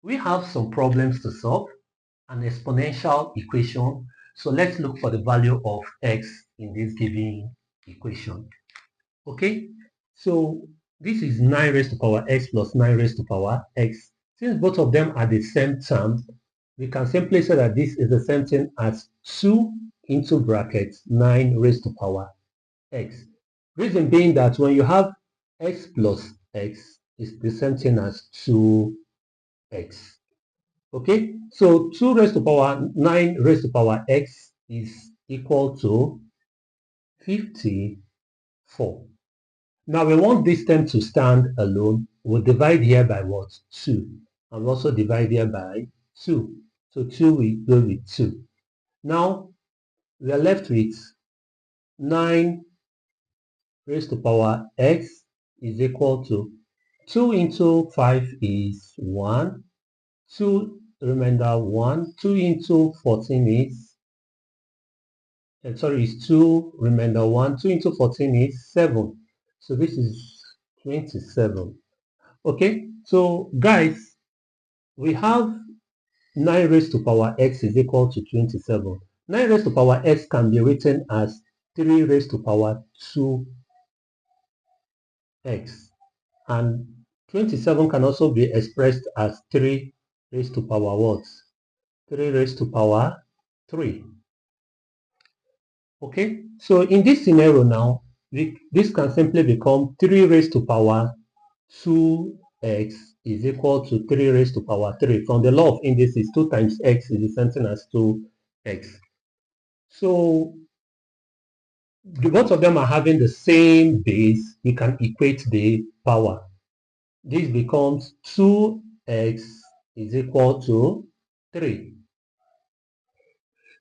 we have some problems to solve, an exponential equation. So let's look for the value of x in this given equation. Okay, so this is 9 raised to power x plus 9 raised to power x. Since both of them are the same term, we can simply say that this is the same thing as 2 into brackets 9 raised to power x. Reason being that when you have x plus x, it's the same thing as 2x. Okay, so 2 raised to power 9 raised to power x is equal to 54. Now we want this term to stand alone. We'll divide here by what? 2. And we'll also divide here by 2. So 2 will go with 2. Now we are left with 9 raised to power x is equal to 2 into 5 is 1. 2 remainder 1. 2 into 14 is, is 2 remainder 1. 2 into 14 is 7. So this is 27. Okay, so guys, we have 9 raised to power x is equal to 27. 9 raised to power x can be written as 3 raised to power 2x. And 27 can also be expressed as 3 raised to power what? 3 raised to power 3. Okay, so in this scenario now, this can simply become 3 raised to power 2x is equal to 3 raised to power 3. From the law of indices, 2 times x is the same thing as 2x. So both of them are having the same base. We can equate the power. This becomes 2x is equal to 3.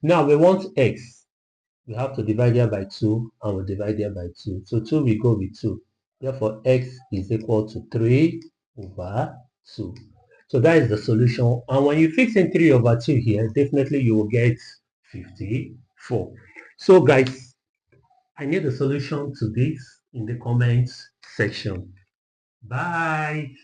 Now we want x. We have to divide here by 2 and we'll divide here by 2. So 2 will go with 2. Therefore, x is equal to 3 over 2. So that is the solution. And when you fix in 3 over 2 here, definitely you will get 54. So guys, I need the solution to this in the comments section. Bye.